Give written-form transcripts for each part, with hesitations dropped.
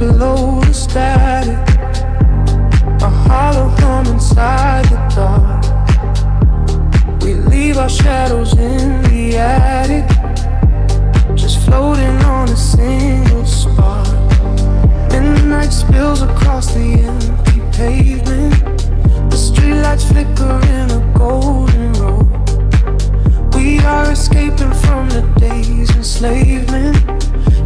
below the static, a hollow hum inside the dark. We leave our shadows in the attic, just floating on a single spark. Midnight spills across the empty pavement, the streetlights flicker in a golden row. We are escaping from the day's enslavement,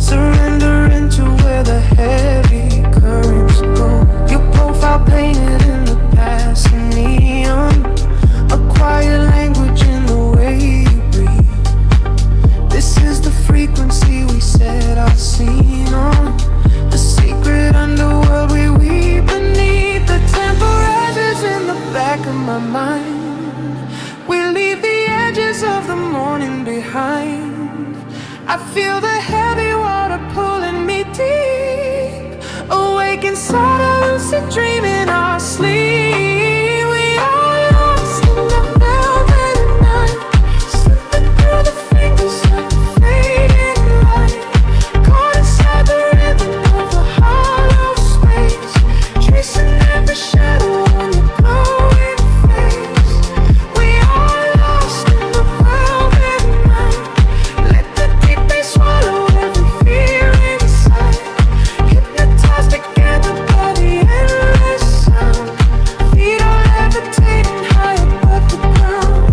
surrendering to where the heavy currents go. Your profile painted in the passing neon, a quiet language in the way you breathe. This is the frequency we set our scene on, the secret underworld we weave beneath. The temperatures in the back of my mind, we leave the edges of the morning behind. I feel the heavy water pulling me deep, awake inside a lucid dream in our sleep. We are lost in the velvet night, slipping through the fingers of the fading light, caught inside the rhythm of the hollow space, tracing every shadow on your glowing face. We are lost in the velvet night, let the deep bass swallow every fear inside, hypnotized together by the endless sound. Feet are levitating high above the ground.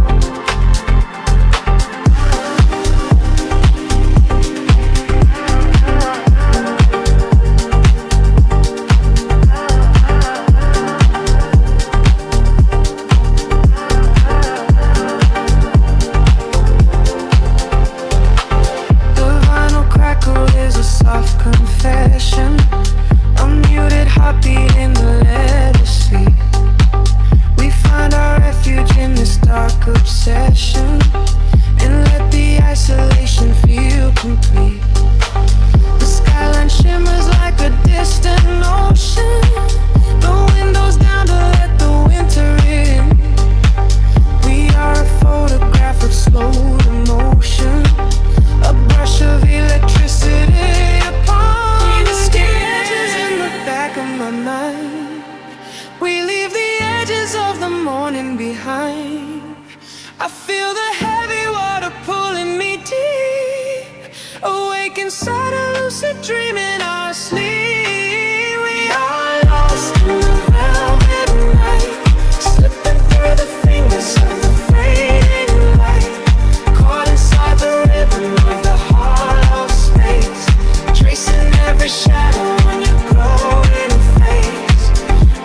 The vinyl crackle is a soft confession, a muted heartbeat in the letter C. We find our refuge in this dark obsession, and let the isolation feel complete. The skyline shimmers like a distant ocean, the windows down to let the winter in. We are a photograph of slow emotion, a brush of electricity upon the sketches in the back of my mind. We leave the edges of the morning behind. I feel the heavy water pulling me deep, awake inside a lucid dream in our sleep. We are lost in the velvet night, slipping through the fingers of the fading light, caught inside the rhythm of the hollow space, tracing every shadow on your glowing face.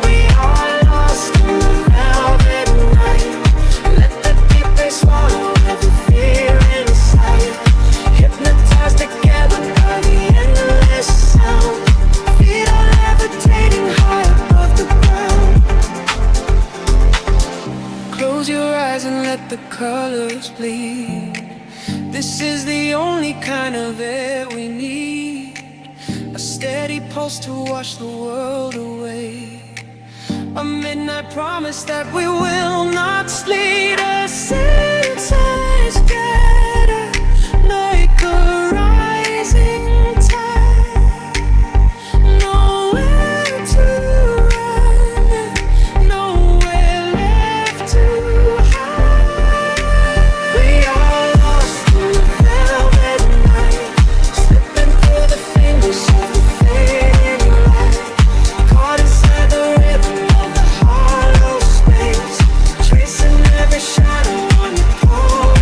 We are lost in the velvet night, let the deep bass swallow every fear inside, hypnotized together by the endless sound. Feet are levitating high above the ground. Close your eyes and let the colors bleed. This is the only kind of air we need, a steady pulse to wash the world away, a midnight promise that we will not sleep. A sense scatter like a rising tide, nowhere to run, nowhere left to hide. We are lost in the velvet night, slipping through the fingers of the fading light, caught inside the rhythm of the hollow space, tracing every shadow on your pole.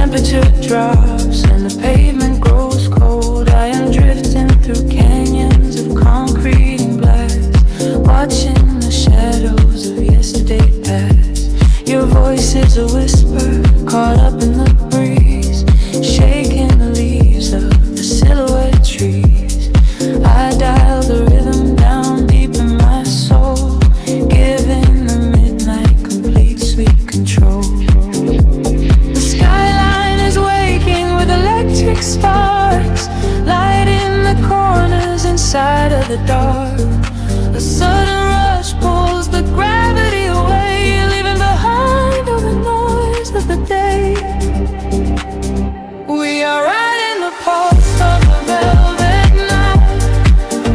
temperature drops and the pavement grows cold. I am drifting through canyons of concrete and glass, watching the shadows of yesterday pass. Your voice is a whisper caught up in the breeze, shaking the leaves of the silhouette trees. I dial the rhythm down deep in my soul, giving the midnight complete sweet control. The skyline is waking with electric sparks, lighting the corners inside of the dark. A sudden rush pulls the gravity away, leaving behind all the noise of the day. We are riding the pulse of a velvet night,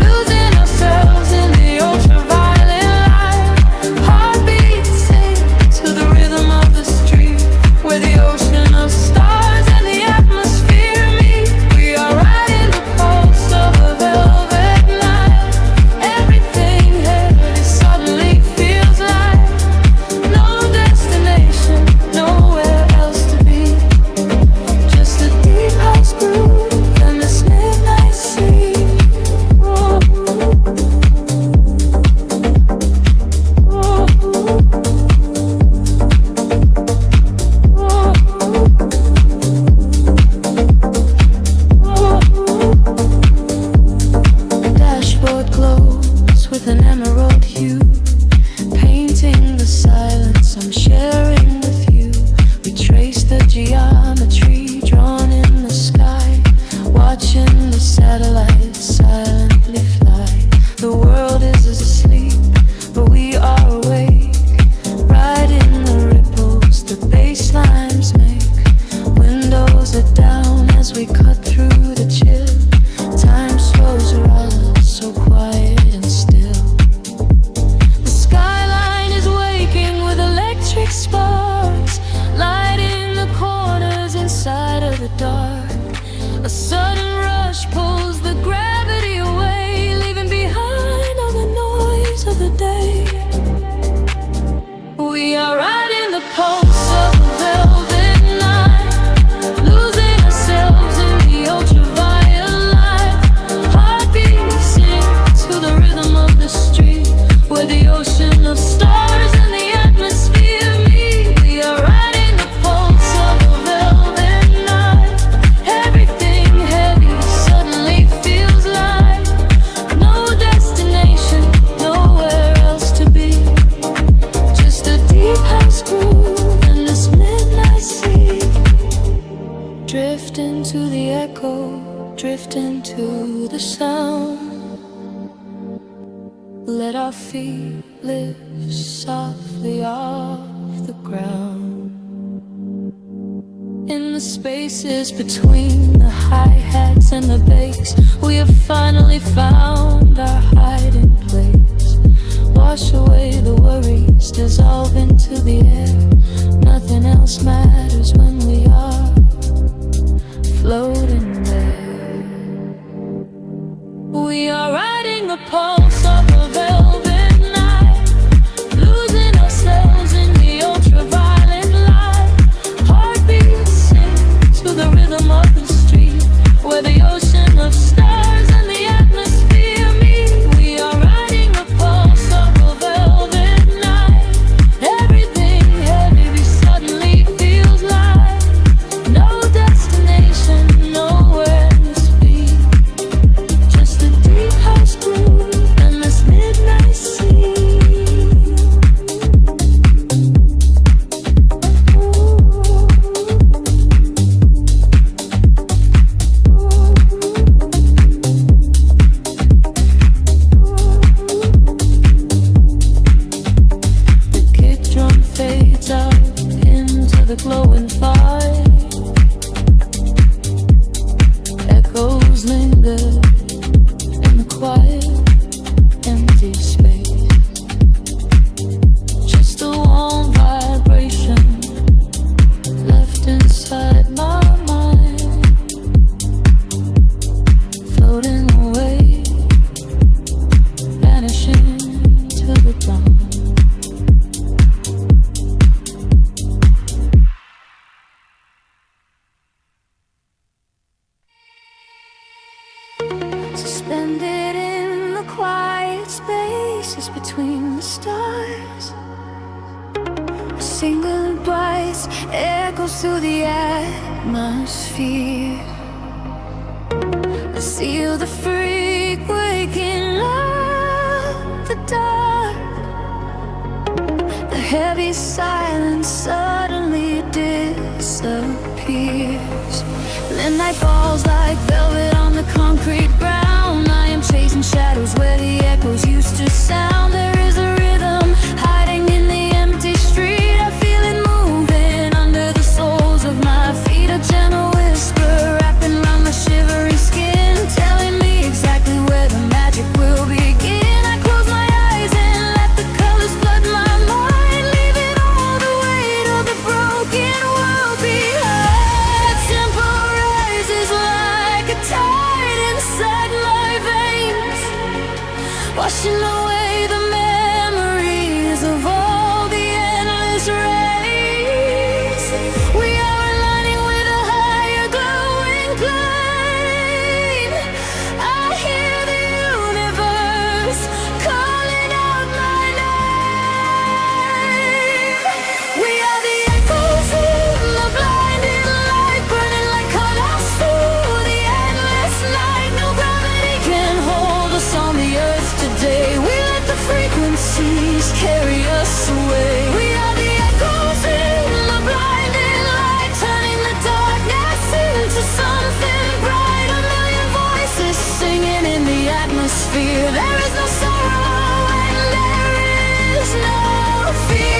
losing ourselves in the ultraviolet light. Heartbeats sing to the rhythm of the street, where the ocean of stars and the atmosphere meet. We are riding the pulse of a velvet night. Everything heavy suddenly feels like no destination, nowhere else to be. Just a deep house groove and this midnight sea. Dashboard glows with an emerald hue, painting the silence I'm sharing with you. We trace the geometry drawn in the sky, watching the satellites silently fly. The world is asleep, but we are awake, riding the ripples the bass lines make. Windows are down as we cut through the chill. Time slows around us, so quiet and still. The skyline is waking with electric sparks, lighting the corners inside of the dark. A sudden rush pulls the gravity away, leaving behind all the noise of the day. We are riding the pulse of a velvet night, losing ourselves in the ultraviolet light. Heartbeats sing to the rhythm of the street, where the ocean of stars and the atmosphere meet. We are riding the pulse of a velvet night. Everything heavy suddenly feels like no destination, nowhere else to be. Just a deep house groove and this midnight sea. Drifting to the echo, drifting to the sound. Let our feet lift softly off the ground. In the spaces between the hi-hats and the bass, we have finally found our hiding place. Wash away the worries, dissolve into the air. Nothing else matters when we are floating there. We are riding the pulse of a velvet night, losing ourselves in the ultraviolet light. Heartbeats sing to the rhythm of the street, where the ocean of stars and the atmosphere meet. We are riding the pulse of a velvet night. Everything heavy suddenly feels like no destination, nowhere to be. Just a deep house groove and this midnight sea. The kick drum fades out into the glowing fire. Echoes linger in the quiet, empty space. Just a warm vibration left inside my mind, floating away, vanishing to the dawn. lost between the stars. A single voice echoes through the atmosphere. I see the freak waking up the dark. The heavy silence suddenly disappears. The night falls like velvet on the concrete ground. I am chasing shadows where the echoes used to sound. There is a rhythm hiding in the empty street. I feel it moving under the soles of my feet. A gentle whisper wrapping around my shivering skin, telling me exactly where the magic will begin. I close my eyes and let the colors flood my mind, leaving all the weight of the broken world behind. Tempo rises like a tide inside my veins, washing away the memories of all the endless rays. We are aligning with a higher glowing plane. I hear the universe calling out my name. We are the echoes in the blinding light, burning like colors through the endless night. No gravity can hold us on the earth today. We let the frequencies carry us away. We are the echoes in the blinding light, turning the darkness into something bright. A million voices singing in the atmosphere. There is no sorrow and there is no fear.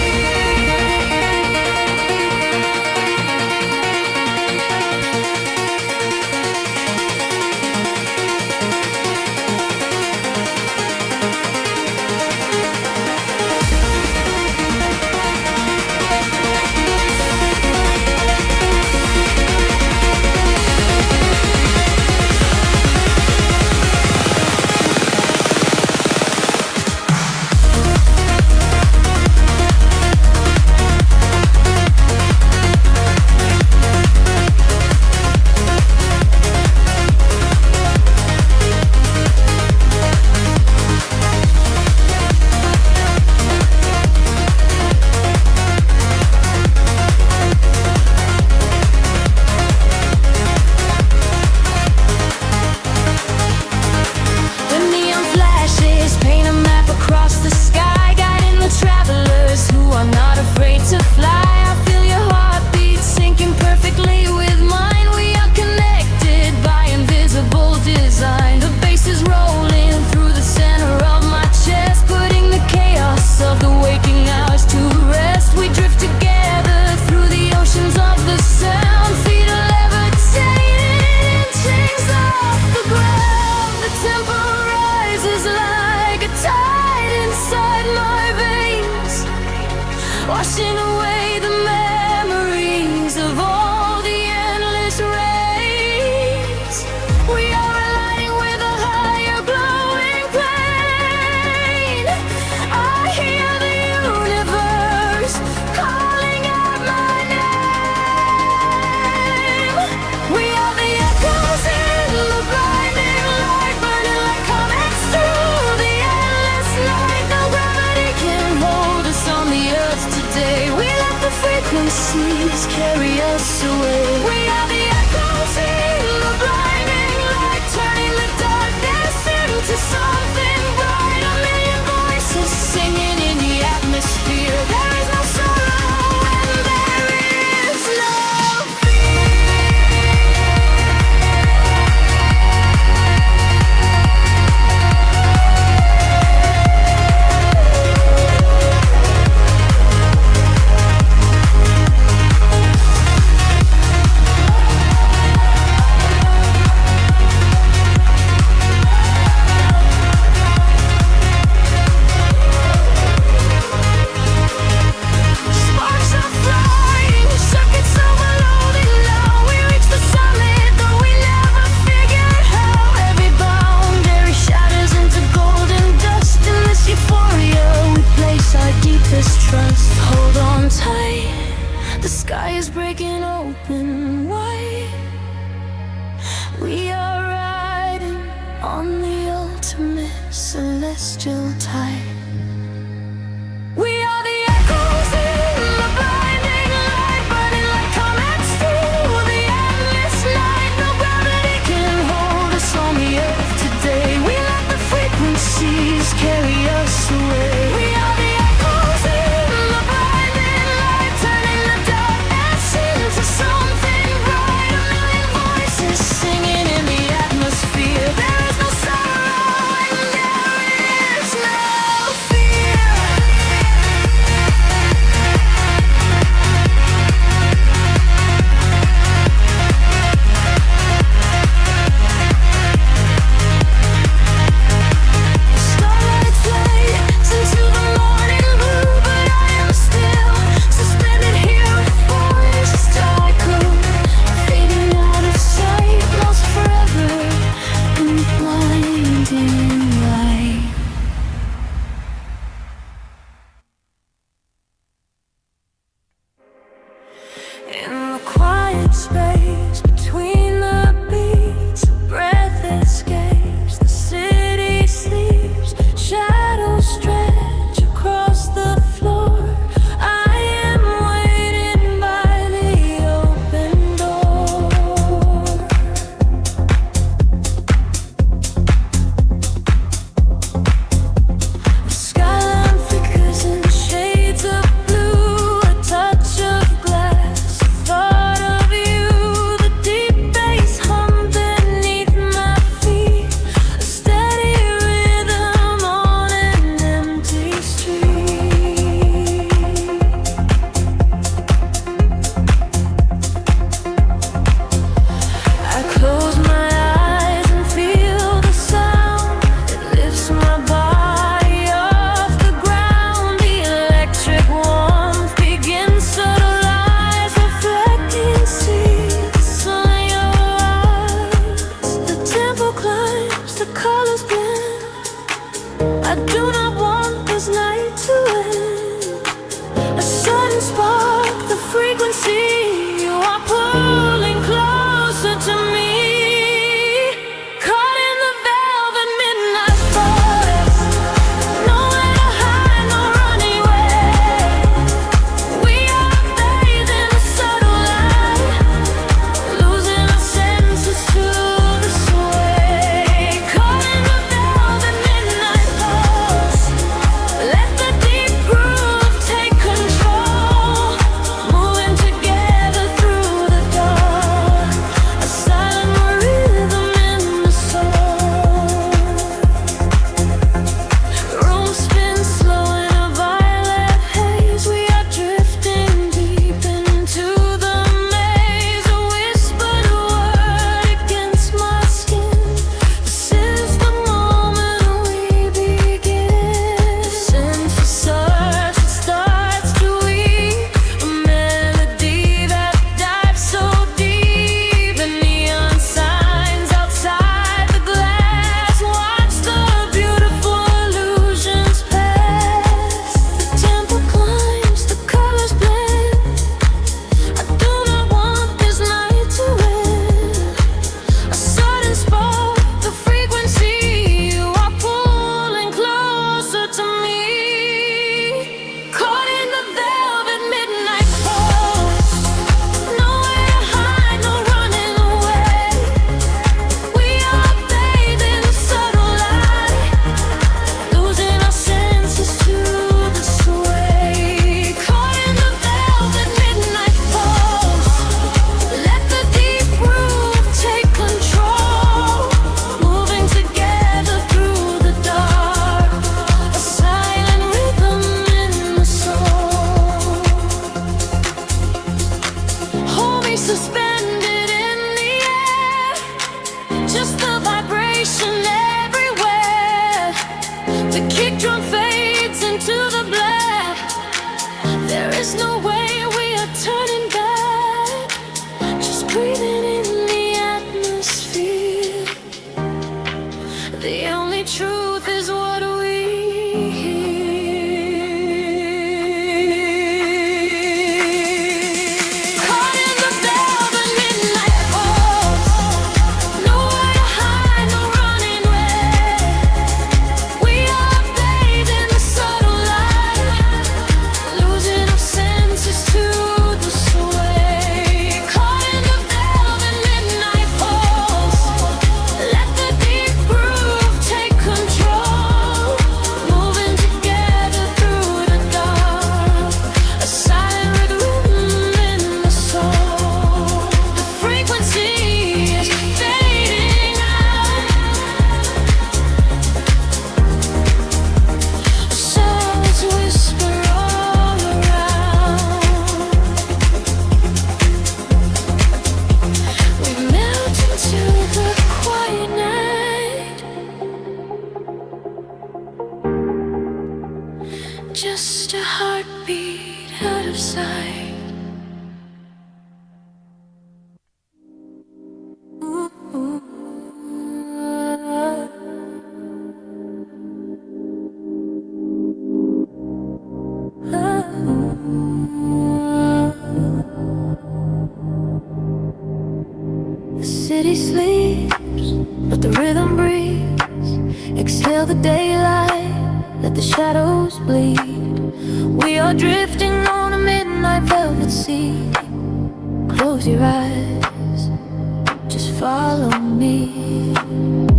The neon flashes paint a map across the sky, guiding the travelers who are not afraid to fly. I feel your heartbeat syncing perfectly with mine. We are connected by invisible design. The bass is rolling through the center of my chest, putting the chaos of the waking hours to rest. We drift together through the oceans of the sound, feet are levitating, chains off the ground. The tempo rises like a tide inside my veins, washing away the memories of all the endless rays. We are aligning with a higher glowing plane. I hear the universe calling out my name. We are the echoes in the blinding light, burning like comets through the endless night. No gravity can hold us on the earth today. We let the frequencies carry us away. We are the echoes in the blinding light, turning the darkness into something bright. A million voices singing in the atmosphere. There is no sorrow and there is no on the ultimate celestial tide. space between the beats. A breath escapes, the city sleeps. Shadows stretch across the floor. I am waiting by the open door. The skyline flickers in shades of blue. A touch of glass, a thought of you. The deep bass hum beneath my feet. A steady rhythm on an empty street. I close my eyes and feel the sound. It lifts my body off the ground. The electric warmth begins, subtle eyes reflecting. See the sun in your eyes. The tempo climbs, the colors blend. I do not want this night to end. A sudden spark, the frequency. You are pulling closer to me. Caught in the velvet midnight forest. Nowhere to hide, no running away. We are bathed in a subtle light, losing our senses to the sway. Caught in the velvet midnight pulse. Let the deep groove take control. Moving together through the dark. A silent rhythm in the soul. The room spins slow in a violet haze. We are drifting deep into the maze. A whispered word against my skin. This is the moment we begin. The synthesizer starts to weave. A melody that dives so deep. And neon signs outside the glass. Watch the beautiful illusions pass. The tempo climbs, the colors blend. I do not want this night to end. A sudden spark, the frequency. You are pulling closer to me. Caught in the velvet midnight pulse. Nowhere to hide, no running away. We are bathed in a subtle light, losing our senses to the sway. Caught in the velvet midnight pulse. Let the deep groove take control. Moving together through the dark. A silent rhythm in the soul. Hold me suspended in the air. Just the vibration everywhere. The kick drum fades into the black. There is no way we are turning back. Just breathing in the atmosphere. The only truth is what we hear. Caught in the velvet city sleeps, but the rhythm breathes. Exhale the daylight, let the shadows bleed. We are drifting on a midnight velvet sea. Close your eyes, just follow me.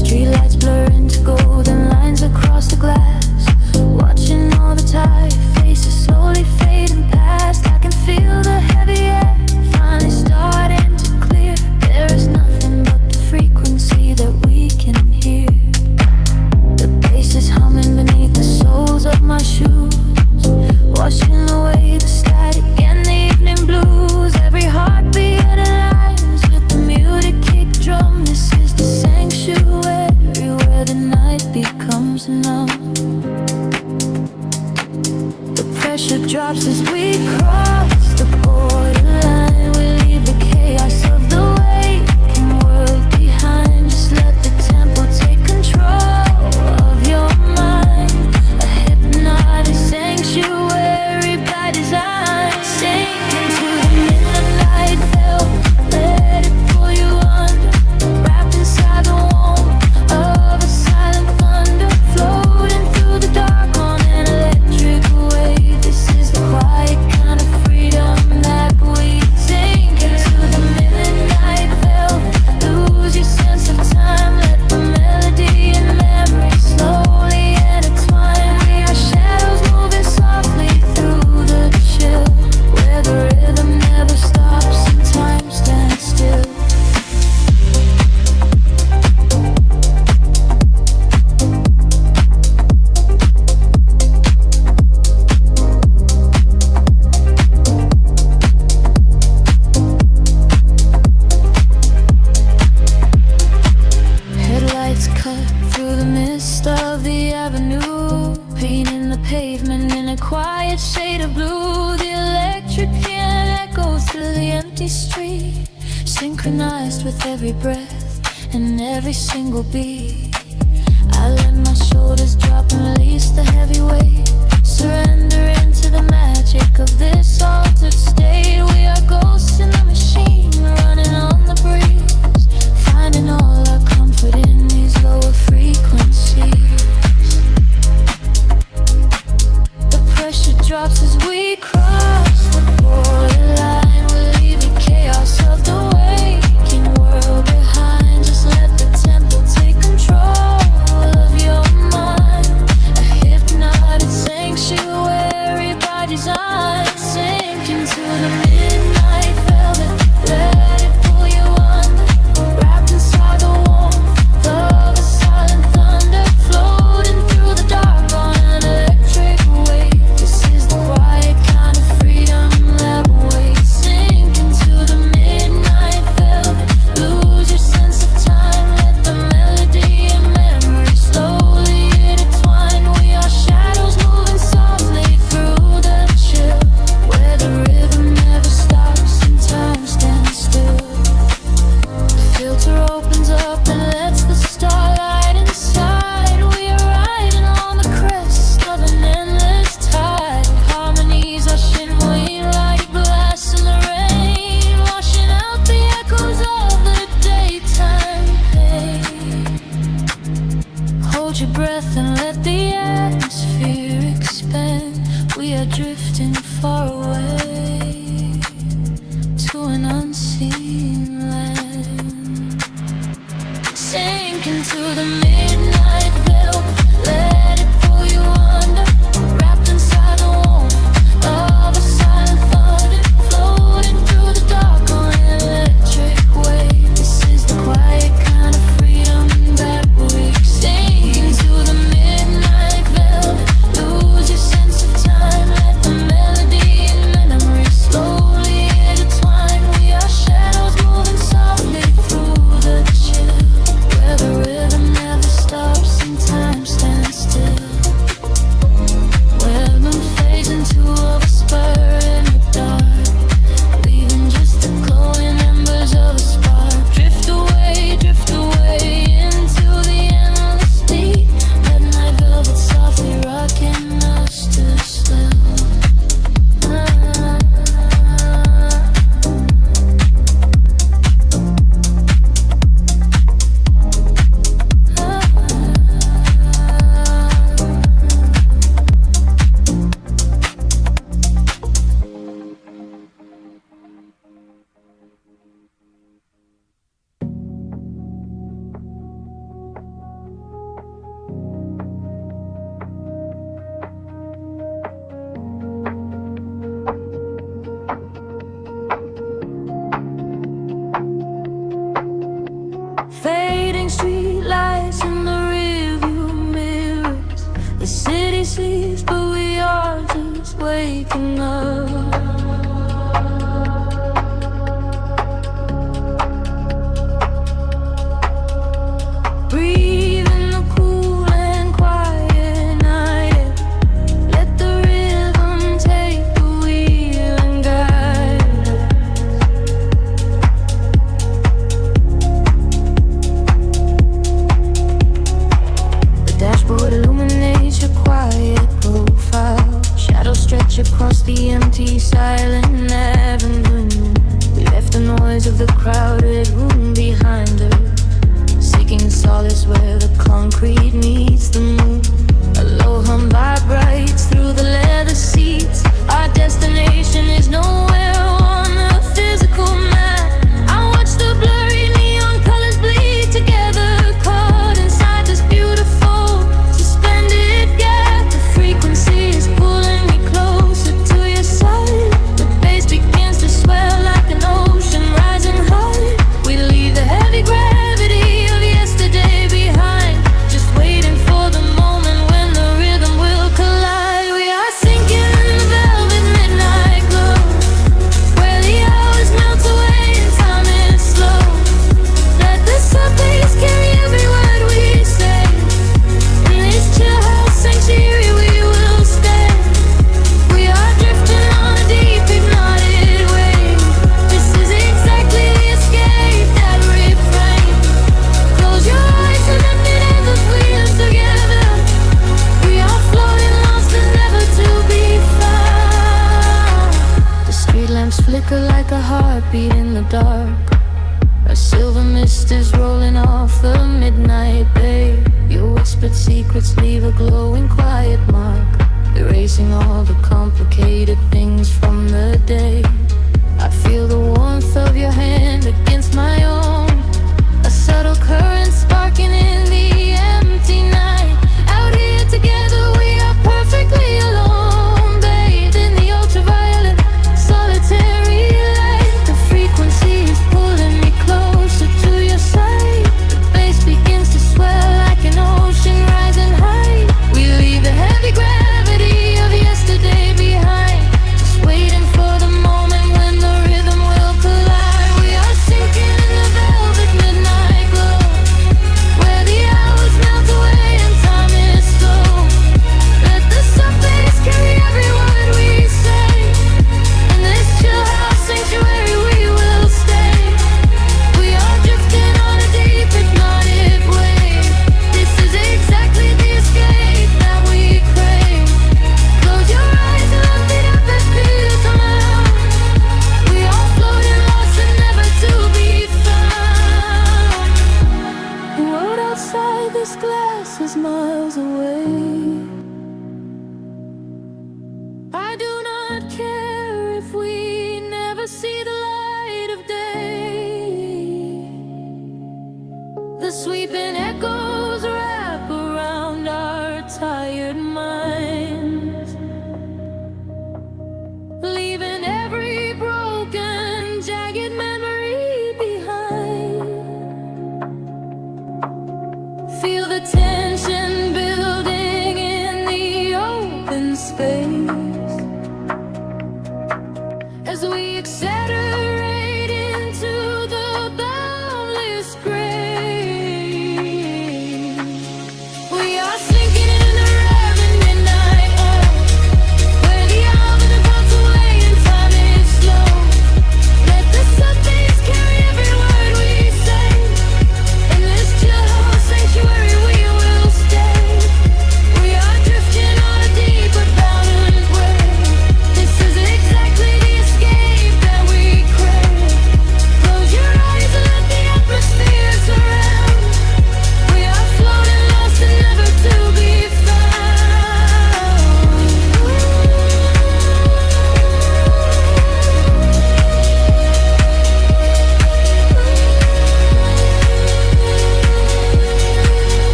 Streetlights blur into golden lines across the glass. Watching all the tired faces slowly fading past. I can feel the heavy air finally starting to clear. There is nothing but the frequency that we can hear. The bass is humming beneath the soles of my shoes, washing away the static and the evening blues. Every heartbeat aligns with the muted kick drum. This is the sanctuary where the night becomes numb. The pressure drops as we cross the borderline. We leave the chaos of the waking world behind. Just let the tempo take control of your mind. A hypnotic sanctuary by design. Sink into the midnight veil, let it pull you under. Wrapped inside the warmth of a silent thunder, floating through the dark on an electric wave. This is the quiet kind of freedom that we sink into the midnight veil. Lose your sense of time, let the melody and memory slowly intertwine. We are shadows moving softly through the chill, where the rhythm never stops and time stands still. Headlights cut through the mist of the avenue, painting the pavement in a quiet shade of blue. The electric piano echoes through the empty street, synchronized with every breath and every single beat. I let my shoulders drop and release the heavy weight, surrender into the magic of this altered state. We are ghosts in the machine, running on the breeze, finding all our comfort in these lower frequencies. The pressure drops as we cross the borderline. We leave the chaos of the waking world behind. Just let the tempo take control of your mind. A hypnotic sanctuary by design. Sink into the midnight velvet, let it pull you under. Wrapped inside the warmth of a silent thunder, floating through the dark on an electric wave. This is the quiet kind of freedom that waits. Sink into the midnight velvet, lose your sense of time, let the melody and memory slowly intertwine. We are shadows moving softly through the chill, where the rhythm never stops and time stands still. The filter opens up and lets the starlight inside. We are riding on the crest of an endless tide. Harmonies are shimmering like glass in the rain, washing out the echoes of the daytime pain. Hold your breath and let the atmosphere expand. We are drifting far away to an unseen land. Sink into the midnight veil, let it pull you under. Wrapped inside the warmth of a silent thunder, floating through the dark on an electric wave. This is the quiet kind of freedom that we sink into the midnight veil. Lose your sense of time, let the melody and memory slowly intertwine. We are shadows moving softly through the chill, where the rhythm never frequencies, but we are just waking up. Breathe in the cool and quiet night. Let the rhythm take the wheel and guide us. The dashboard illuminates your quiet profile. Shadows stretch across the empty, silent avenue. We left the noise of the crowded room behind us, seeking solace where the concrete meets the moon. A low hum vibrates through the leather seats. Our destination is nowhere on the physical map. I watch the blurry neon colors bleed together, caught inside this beautiful suspended gap. The frequency is pulling me closer to your side. The bass begins to swell like an ocean rising high. We leave the heavy gravity of yesterday behind, just waiting for the moment when the rhythm will collide. We are sinking in the velvet midnight glow, where the hours melt away and time is slow. Let the sub bass carry every word we say. In this chill house sanctuary we will stay. We are drifting on a deep hypnotic wave. This is exactly the escape that refrain. Close your eyes and let me never feel together. We are floating lost and never to be found. The street lamps flicker like a heartbeat in the dark. A silver mist is rolling off the midnight bay. Your whispered secrets leave a glowing quiet mark, erasing all the complicated things from the day. I feel the warmth of your hand against my own, a subtle current sparking in the empty night. Out here together we are perfectly alone, bathed in the ultraviolet solitary light. The frequency is pulling me closer to your side. The bass begins to swell like an ocean rising high. We leave the heavy gravity of yesterday behind, just waiting for the moment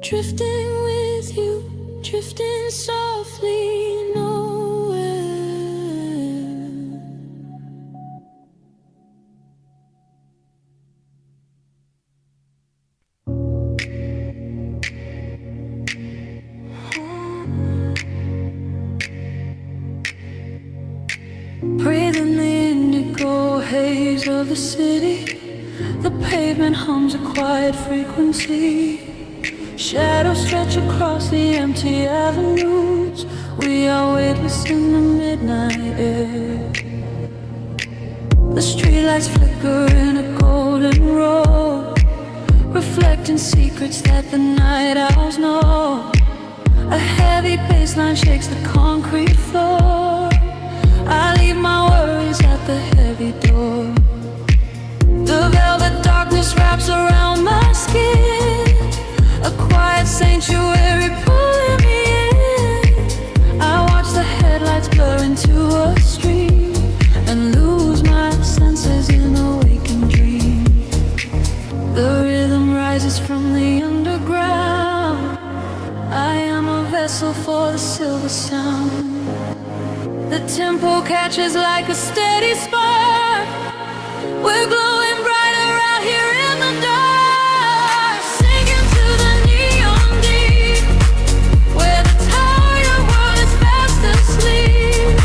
drifting with you, drifting softly nowhere. Breathing the indigo haze of the city, the pavement hums a quiet frequency. Shadows stretch across the empty avenues. We are weightless in the midnight air. The streetlights flicker in a golden row, reflecting secrets that the night owls know. A heavy bassline shakes the concrete floor. I leave my worries at the heavy door. The velvet darkness wraps around my skin, a quiet sanctuary pulling me in. I watch the headlights blur into a stream and lose my senses in a waking dream. The rhythm rises from the underground. I am a vessel for the silver sound. The tempo catches like a steady spark. We're glowing brighter out here in the dark, sinking to the neon deep, where the tired world is fast asleep.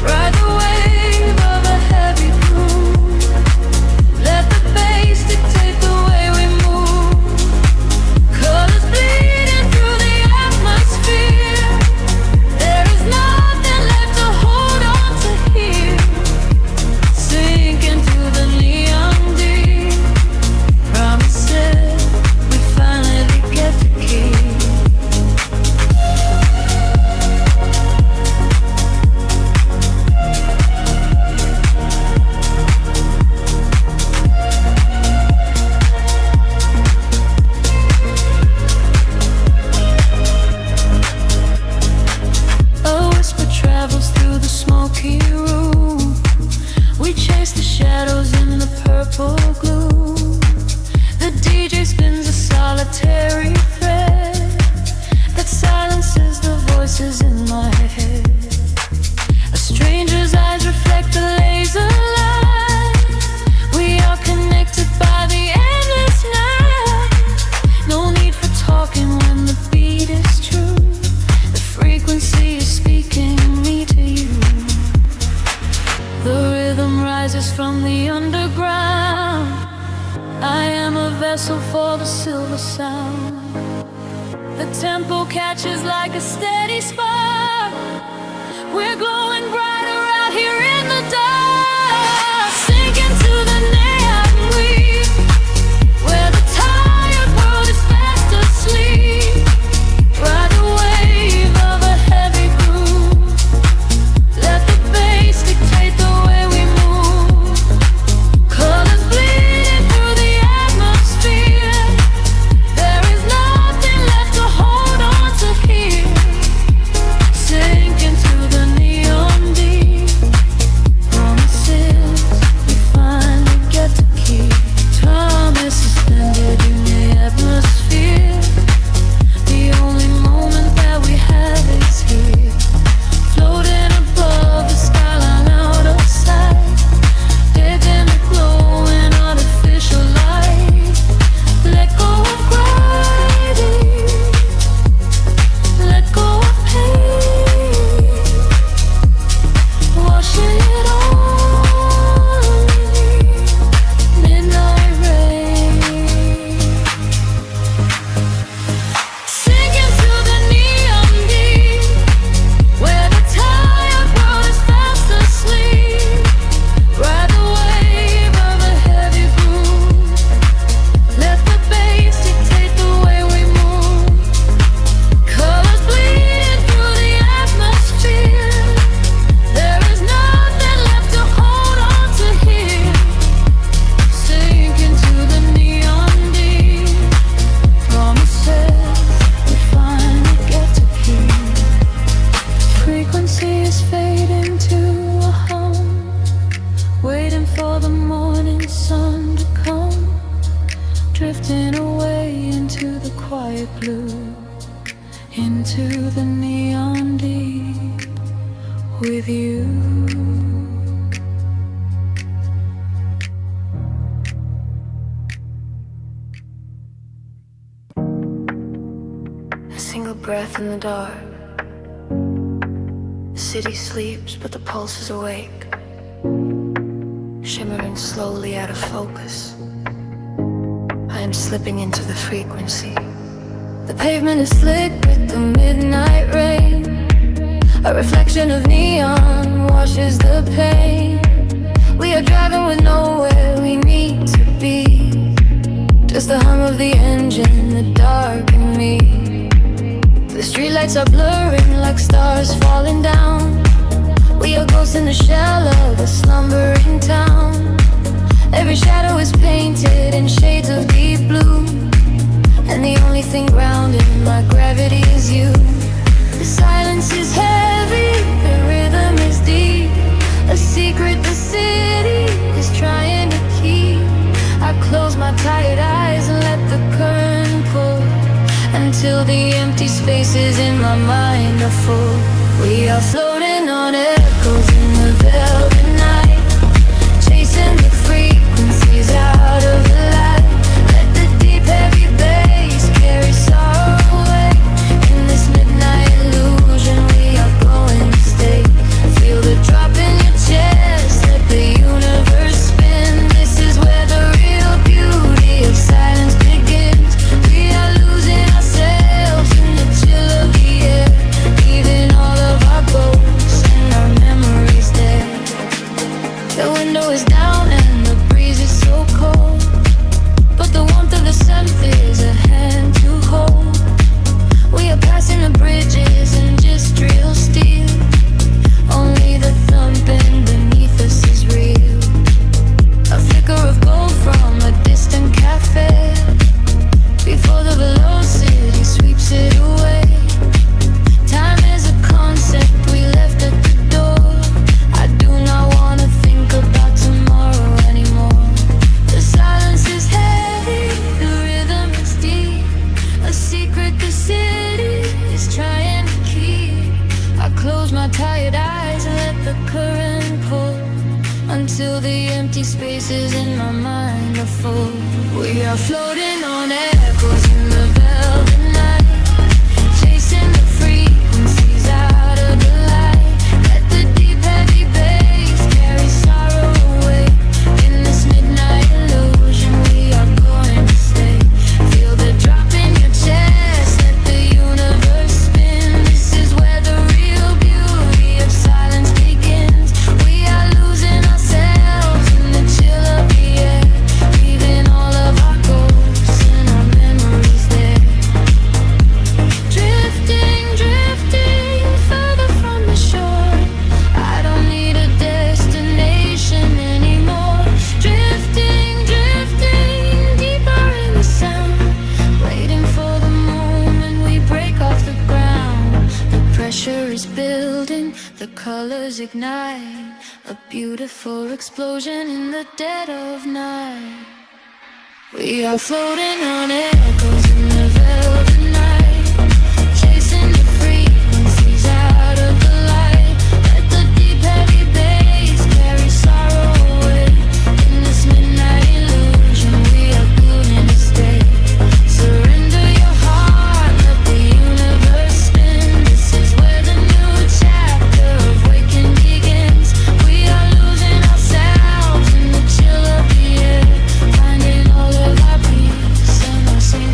Ride the wave of a heavy groove. Let the bass dictate the way we move. Colors bleeding through the atmosphere. There is nothing left to hold on to here. Sink into the neon deep. Promises we finally get to keep. A whisper travels through the smoky room. We chase the shadows in the purple gloom. The DJ spins a solitary thread that silences the voices in my head. A stranger's eyes reflect the laser light. We are connected by the endless night. No need for talking when the beat is true. The frequency is speaking me to you. The rhythm rises from the underground. I am a vessel for the silver sound. The tempo catches like a steady spark. We're glowing brighter out here in the dark, sinking to the neon weave, where the tired world is fast asleep. Ride the wave of a heavy groove. Let the bass dictate the way we move. Colors bleeding through the atmosphere. There is nothing left to hold on to here. Sink into the neon deep. Promises stay blue into the neon deep with you. A single breath in the dark. The city sleeps, but the pulse is awake, shimmering slowly out of focus. I am slipping into the frequency. The pavement is slick with the midnight rain. A reflection of neon washes the pain. We are driving with nowhere we need to be. Just the hum of the engine, the dark and me. The streetlights are blurring like stars falling down. We are ghosts in the shell of a slumbering town. Every shadow is painted in shades of deep blue, and the only thing grounding my gravity is you. The silence is heavy, the rhythm is deep. A secret the city is trying to keep. I close my tired eyes and let the current pull until the empty spaces in my mind are full. We are floating on echoes in the velvet night, chasing the frequencies out of the light. Let the deep heavy bass carry sorrow away. In this midnight illusion we are going to stay. Feel the drop in your chest, let the universe spin. This is where the real beauty of silence begins. We are losing ourselves in the chill of the air, leaving all of our ghosts and our memories there. The window is down and the breeze is so cold, but the warmth of the sunset is a hand to hold. We are passing the bridges and just real steel. Only the thumping beneath us is real. A flicker of gold from a distant cafe before the velocity sweeps it away. Time is a concept we left at the door. I do not wanna think about tomorrow anymore. The silence is heavy, the rhythm is deep. A secret the city is trying to keep. I close my tired eyes and let the current pull until the empty spaces in my mind are full. We are floating on echoes in the velvet night, chasing the frequencies out of the light. Let the deep heavy bass carry sorrow away. In this midnight illusion we are going to stay. Feel the drop in your chest, let the universe spin. This is where the real beauty of silence begins. We are losing ourselves in the chill of the air, leaving all of our ghosts and our memories there. Drifting, drifting further from the shore. I don't need a destination anymore. Drifting, drifting deeper in the sound, waiting for the moment we break off the ground. The pressure is building, the colors ignite, a beautiful explosion in the dead of night. We are floating on echoes in the velvet night, chasing the frequencies out of the light. Let the deep heavy bass carry sorrow away. In this midnight illusion we are going to stay. Surrender your heart, let the universe spin. This is where the new chapter of waking begins. We are losing ourselves in the chill of the air, finding all of our peace and our single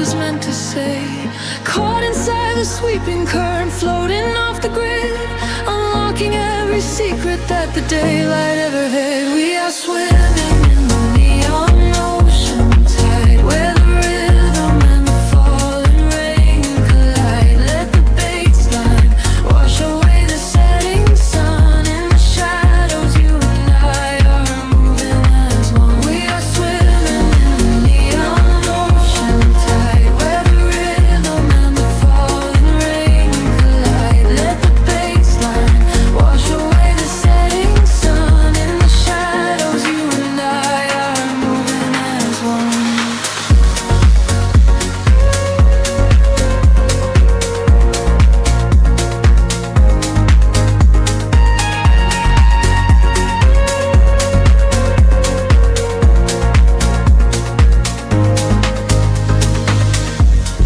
was meant to say. Caught inside the sweeping current, floating off the grid, unlocking every secret that the daylight ever hid. We are swimming in the neon ocean tide, where the rhythm and the falling rain collide. Let the baseline wash away the setting sun. In the shadows, you and I are moving as one. We are swimming in the neon ocean tide, where the rhythm and the falling rain collide. Let the baseline wash away the setting sun. In the shadows, you and I are moving as one.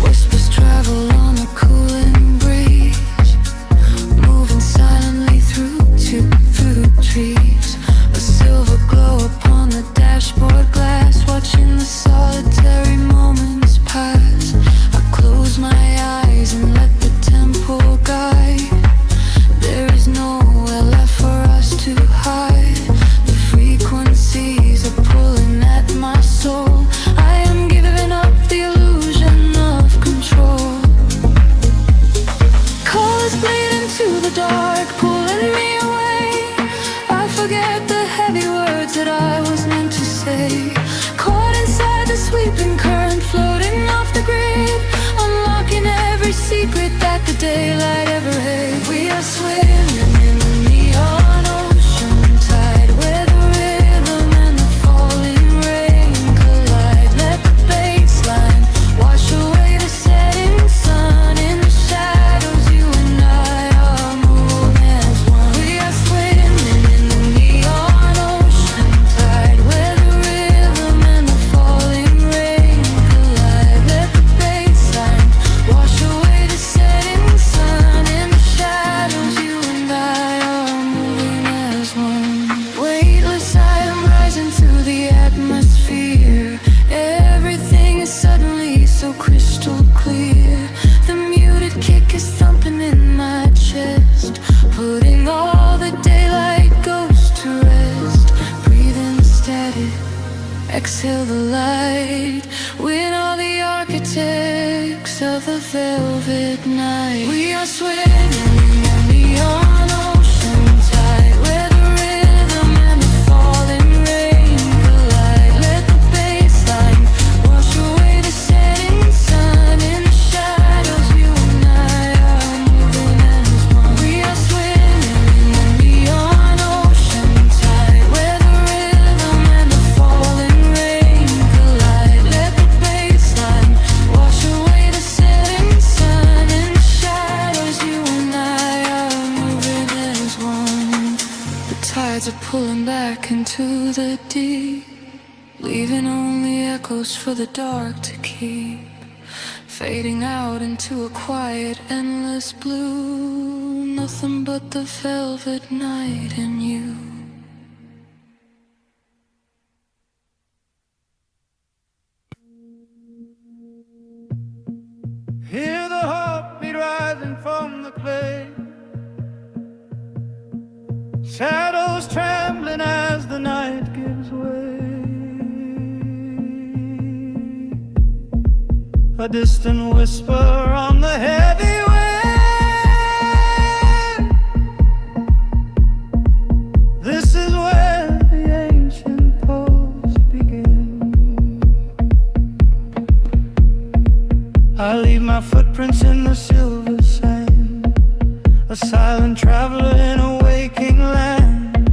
Whispers travel on a cooling breeze, moving silently through trees. A silver glow upon the dashboard glass, watching the solitary moments pass. I close my eyes and let the tempo guide. There is nowhere left for us to hide. The frequencies are pulling at my soul. I am giving up the illusion of control. Colors bleed into the dark, pulling me away. I forget the heavy words that I was meant to say. Caught inside the sweeping current, floating off the grid, unlocking every secret that the daylight ever hid. We are swimming in the neon ocean tide, where the rhythm and the falling rain collide. Let the baseline wash away the setting sun. In the shadows, you and I are moving as one. We are swimming in the neon ocean tide, where the rhythm and the falling rain collide. Let the baseline wash away the setting sun. In the shadows, you and I are moving as one. Weightless, I am rising through the atmosphere. Everything is suddenly so crystal clear. The muted kick is thumping in my chest, putting all the daylight ghosts to rest. Breathing steady, exhale the light. We're all the architects of the velvet night. We are swimming in the neon ocean tide, where the rhythm and the falling rain collide. Let the baseline wash away the setting sun. In the shadows, you and I are moving as one. We are swimming in the neon ocean tide, where the rhythm and the falling rain collide. Let the baseline wash away the setting sun. In the shadows, you and I are moving as one. The tides are pulling back into the deep, leaving only echoes for the dark to keep, fading out into a quiet, endless blue. Nothing but the velvet night and you. Hear the heartbeat rising from the clay, shadows trembling as the night gives way. A distant whisper on the heavy wind. This is where the ancient poets begin. I leave my footprints in the silver sand, a silent traveler in a waking land.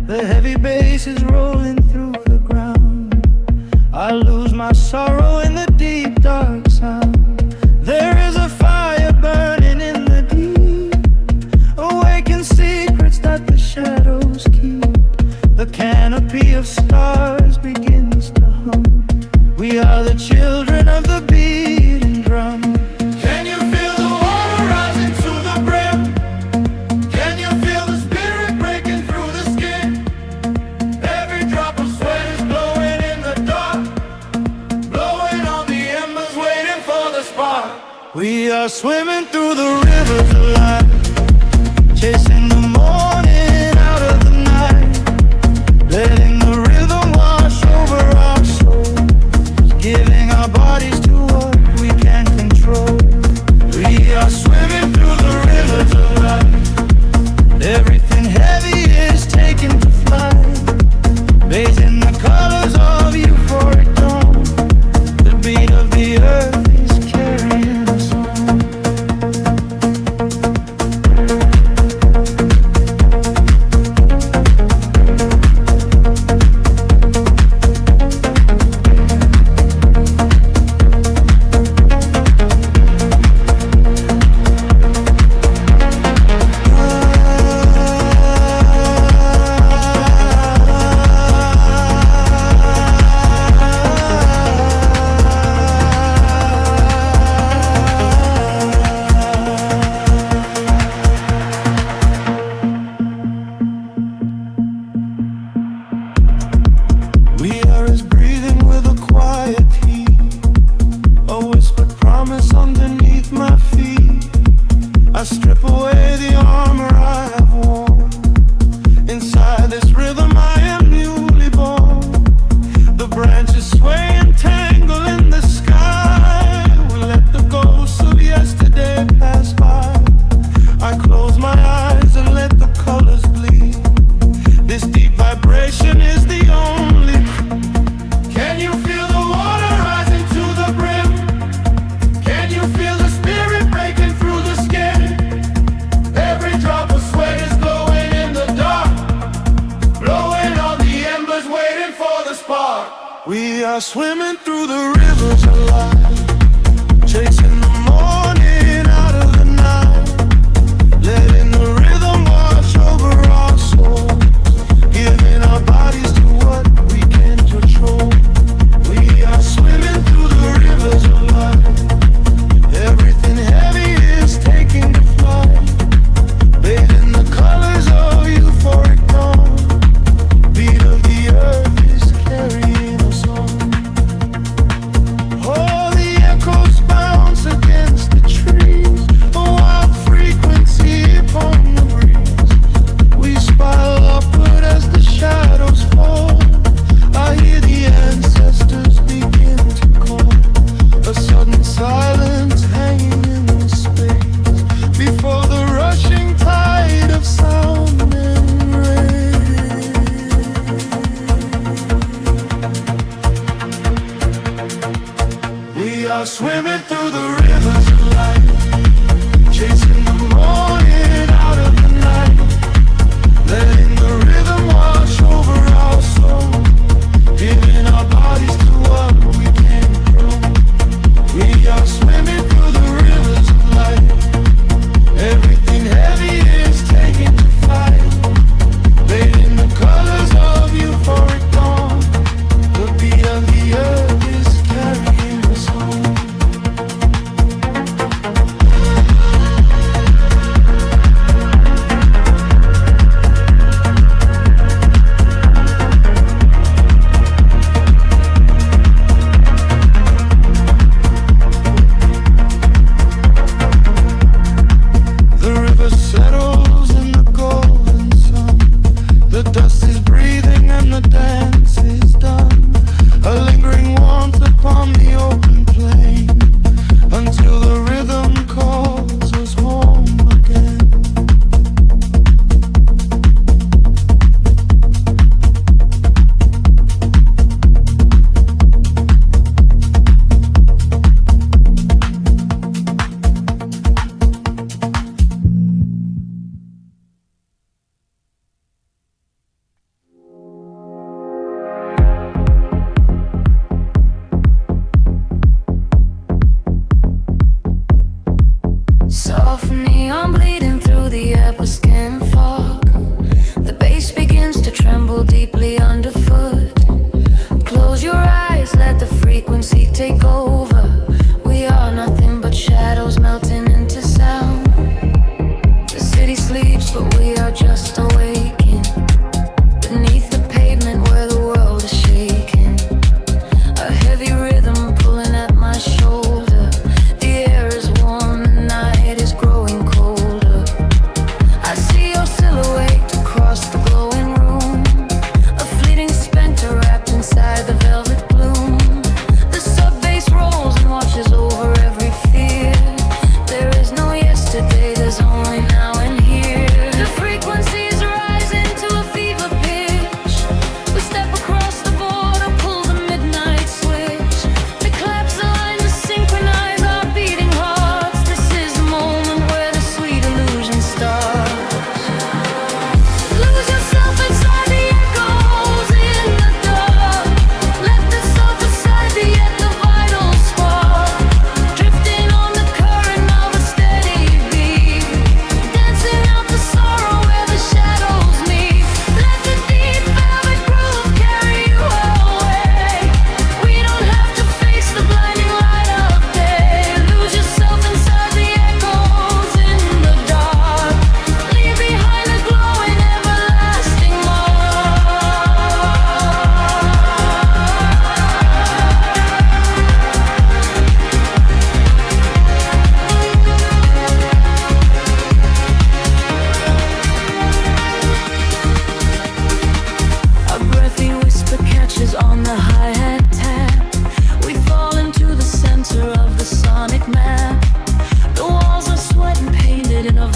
The heavy bass is rolling through the ground. I lose my sorrow in the deep dark sound. There is a fire burning in the deep, awaken secrets that the shadows keep. The canopy of stars begins to hum. We are the children of the beating drum. Can you feel the water rising to the brim? Can you feel the spirit breaking through the skin? Every drop of sweat is glowing in the dark, blowing We are swimming through the rivers of life, chasing the morning out of the night, letting the rhythm wash over our souls, giving our bodies to what we can't control. We are swimming through the rivers of life. Everything heavy is taken to flight, bathed in the colors of euphoric dawn. The beat of the earth is carrying us on. We are as breathing with a quiet heat, a whispered promise underneath my feet. I strip away the armor I have worn. Inside this rhythm I am newly born. The branches sway and tangle in the sky. We let the ghosts of yesterday pass by. I close my eyes and let the colors bleed. This deep vibration is the only. Can you feel the water rising to the brim? Can you feel the spirit breaking through the skin? Every drop of sweat is glowing in the dark, blowing on the embers, waiting for the spark. We are swimming through the rivers of life, chasing the morning out of the night, letting the rhythm wash over our souls, giving our bodies to what we can't control. We are swimming through the rivers of life. Everything heavy is taking to flight, bathed in the colors of euphoric dawn. Beat of the earth is carrying us on. Oh, the echoes bounce against the trees, a wild frequency upon the breeze. We spiral upward as the shadows fall. I hear the ancestors begin to call. A sudden silence hanging in space before the rushing tide of sound and rain. We are swimming through the rivers of life, chasing the morning out of the night, letting the rhythm wash over our soul, giving our bodies to what we can't control. We are swimming through the rivers of life. Everything heavy is taken to flight, bathed in the colors of euphoric dawn. The beat of the earth is carrying us home. The river settles in the golden sun. The dust is breathing and the dance is done. A lingering warmth upon the open plain, until the rhythm calls us home again. Soft neon bleeding through the upper skin fog. The bass begins to tremble deeply underfoot. Close your eyes, let the frequency take over. We are nothing but shadows melting into sound. The city sleeps, but we are just awaking beneath the pavement where the world is shaking. A heavy rhythm pulling at my shoulder. The air is warm.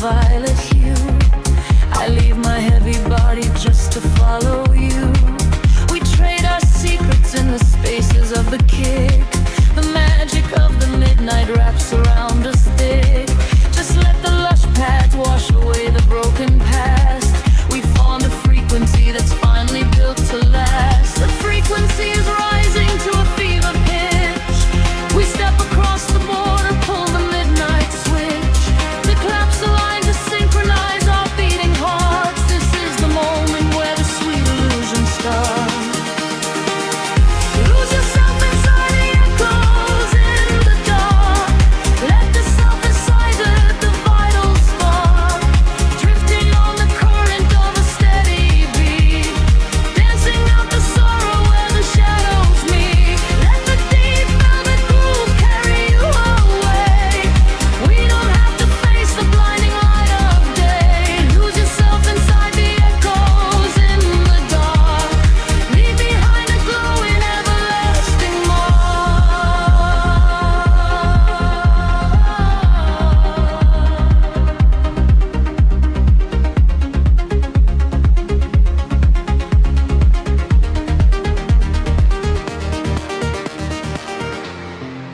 violet hue. I leave my heavy body just to follow you. We trade our secrets in the spaces of the kick. The magic of the midnight wraps around us thick. Just let the lush pads wash away the broken past. We found a frequency that's finally built to last. The frequency is rising to a fever pitch. We step across the border, pull the midnight switch. The collapse align to synchronize our beating hearts. This is the moment where the sweet illusion starts. Lose yourself inside the echoes in the dark. Let the self inside the vital spark. Drifting on the current of a steady beat. Dancing out the sorrow where the shadows meet. Let the deep velvet groove carry you away. We don't have to face the blinding light of day. Lose yourself inside the echoes in the dark. Leave behind a glowing everlasting mark.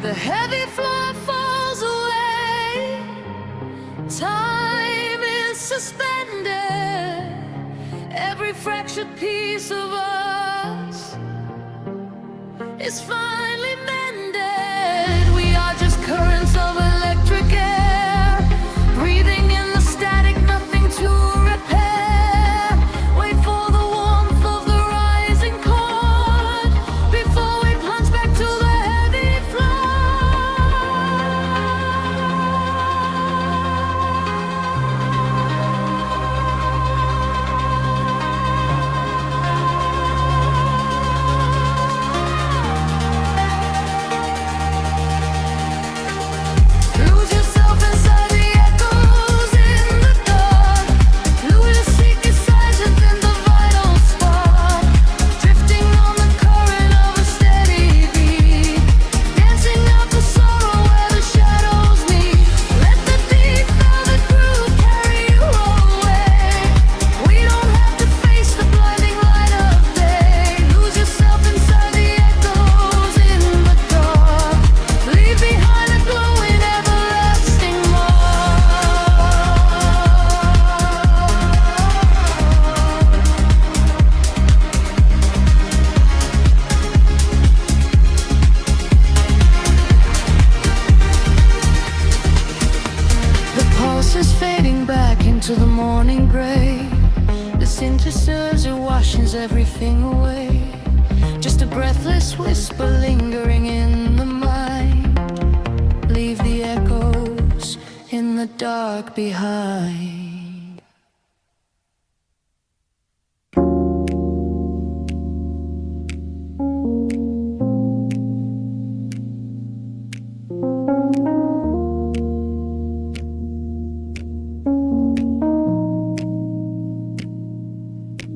The heavy floor falls away. Time is suspended. Every fractured piece of us is finally mended. We are just currents of electric air, breathing in the static, nothing to repair. Wait for the warmth of the rising chord before we plunge back to the heavy Lose yourself inside the echoes in the dark. Lose your secret silence in the vital spark. Drifting on the current of a steady beat. Dancing out the sorrow where the shadows meet. Let the deep velvet groove carry you away. We don't have to face the blinding light of day. Lose yourself inside the echoes in the dark. Leave behind a glowing everlasting mark. The pulse is fading back into the morning gray. The synthesizer washes everything away. Just a breathless whisper lingering in the mind. Leave the echoes in the dark behind.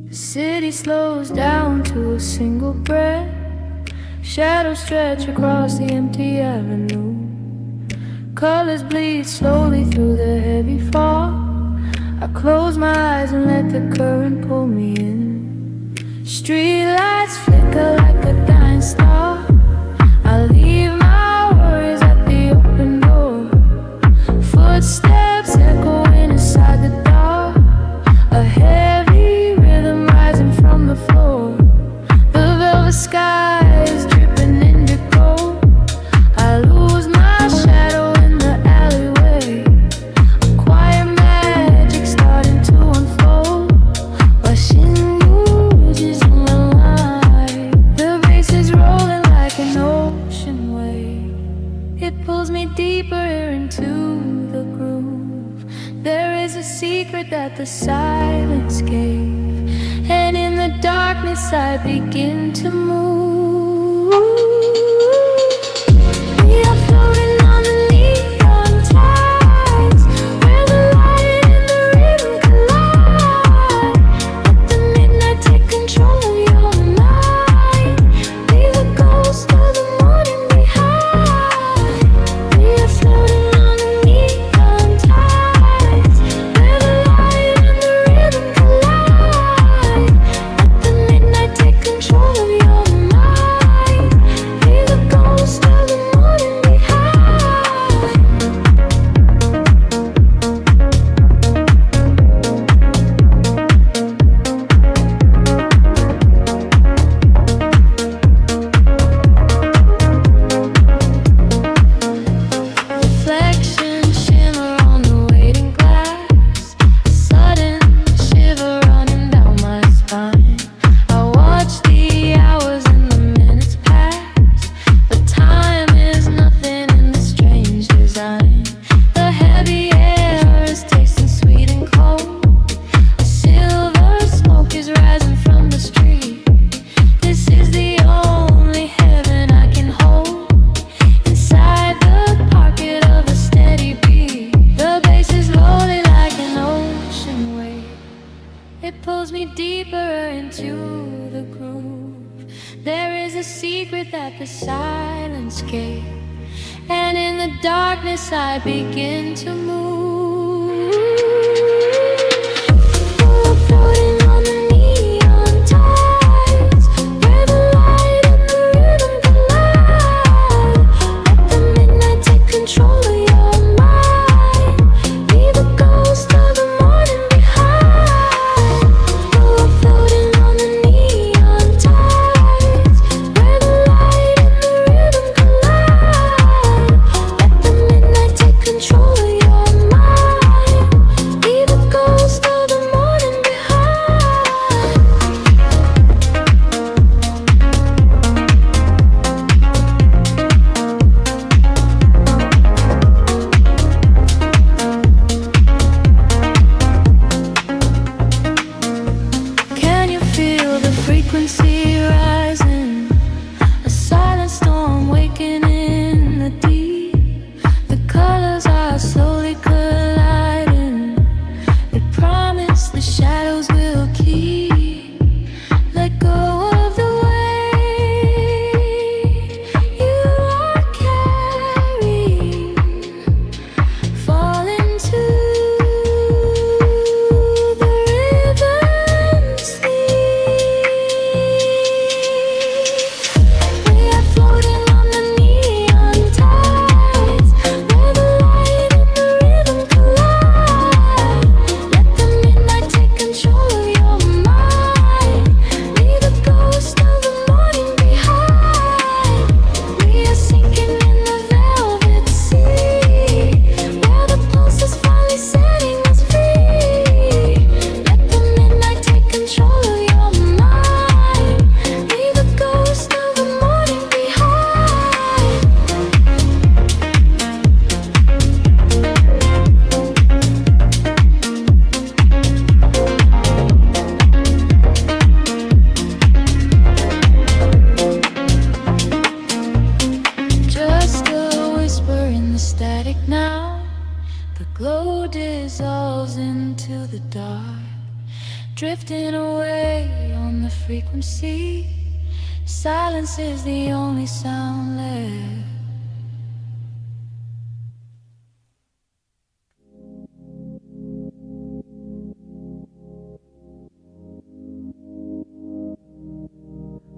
The city slows down to a single breath. Shadows stretch across the empty avenue. Colors bleed slowly through the heavy fog. I close my eyes and let the current pull me in. Street lights flicker like a dying star. I leave my worries at the open door. Footsteps echoing inside the dark. A heavy rhythm rising from the floor. The velvet sky is dripping indigo. I lose my shadow in the alleyway. A quiet magic starting to unfold. Washing images in my life. The bass is rolling like an ocean wave. It pulls me deeper into the groove. There is a secret that the silence gave, and in the darkness I begin to move. We are floating on the neon tides, where the light and the rhythm collide. Let the midnight take control of your night. Leave the ghost of the morning behind. We are floating on the neon tides, pulls me deeper into the groove. There is a secret that the silence gave, and in the darkness I begin to move. Floating on the neon tides, where the light and the rhythm collide. Let the midnight take control of your mind. Leave the ghost of the morning behind. Floating on the neon tides, where the light and the rhythm collide. Let the midnight take control of your mind. Leave the ghost of the morning behind. Can you feel the frequency rising? A silent storm waking in the deep. The colors are slowly colliding. They promise the shadows will keep. Let go of the weight you are carrying. Fall into the rhythm sleep. We are floating on the neon tides, where the light and the rhythm collide. Let the midnight take control of your mind. Leave the ghost of the morning behind. We are sinking in the velvet sea, where the pulse is finally setting us free. Let the midnight take control of your mind. Leave the ghost of the morning behind. Just a whisper in the static now. The glow dissolves into the dark, drifting away on the frequency. Silence is the only sound left.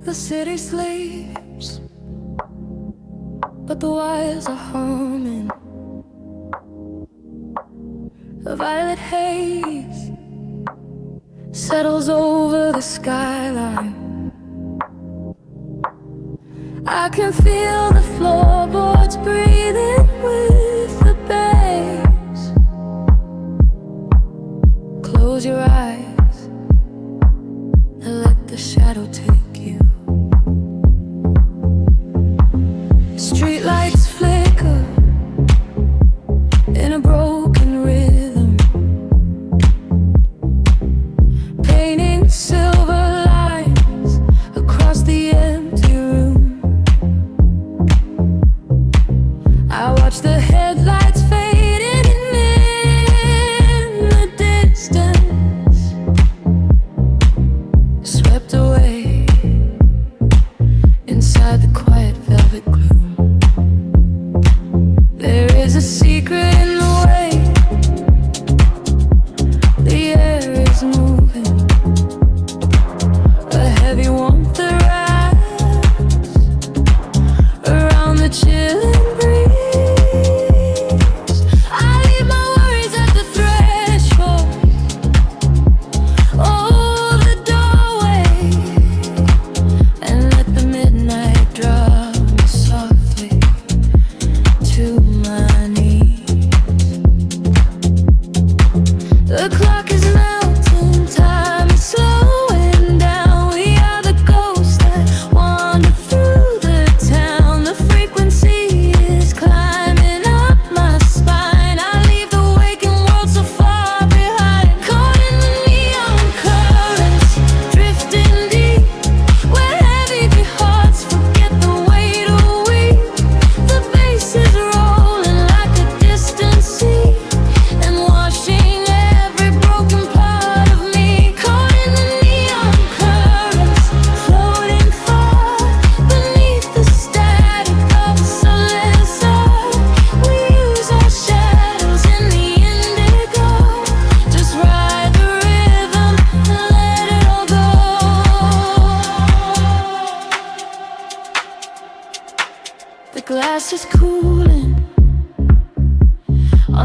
The city sleeps, but the wires are humming. A violet haze settles over the skyline. I can feel the floorboards breathing with the bass. Close your eyes and let the shadow take you. Streetlights flicker in a broken rhythm, painting silver lines across the empty room.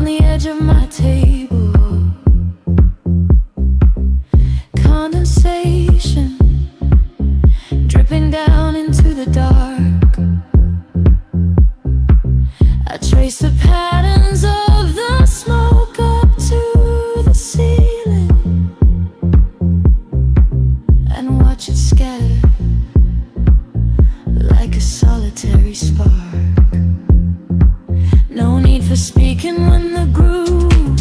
the edge of my table. Condensation dripping down into the dark. I trace the patterns of the smoke up to the ceiling and watch it scatter like a solitary spark. No need for speaking when the groove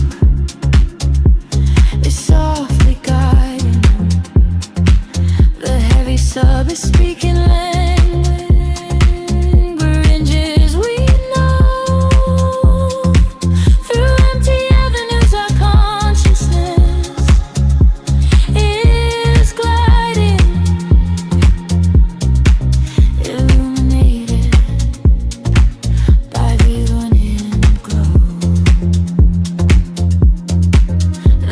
is softly guiding. The heavy sub is speaking languages we know. Through empty avenues our consciousness is gliding, illuminated by the running glow.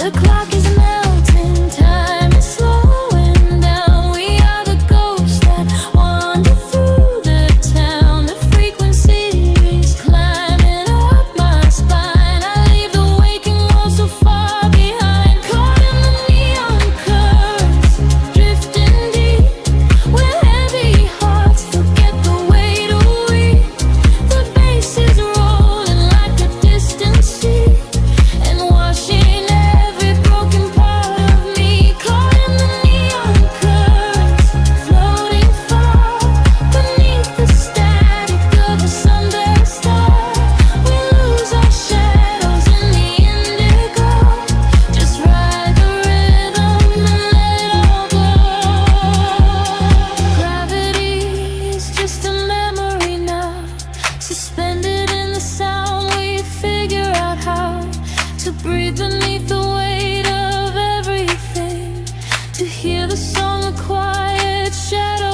The clock is melting, time is slowing down. We are the ghosts that wander through the town. The frequencies climbing up my spine. I leave the waking world so far behind. Caught in the neon currents, drifting deep, where heavy hearts forget the way to weep. The bass is rolling like a distant sea and washing every broken part of me. Caught in the neon currents, floating far beneath the static of a sunburst star. We lose our shadows in the indigo. Just ride the rhythm and let it all go. Gravity is just a memory now, suspended in the sound. We figure out how to breathe beneath the weight of everything, to hear the song of quiet shadow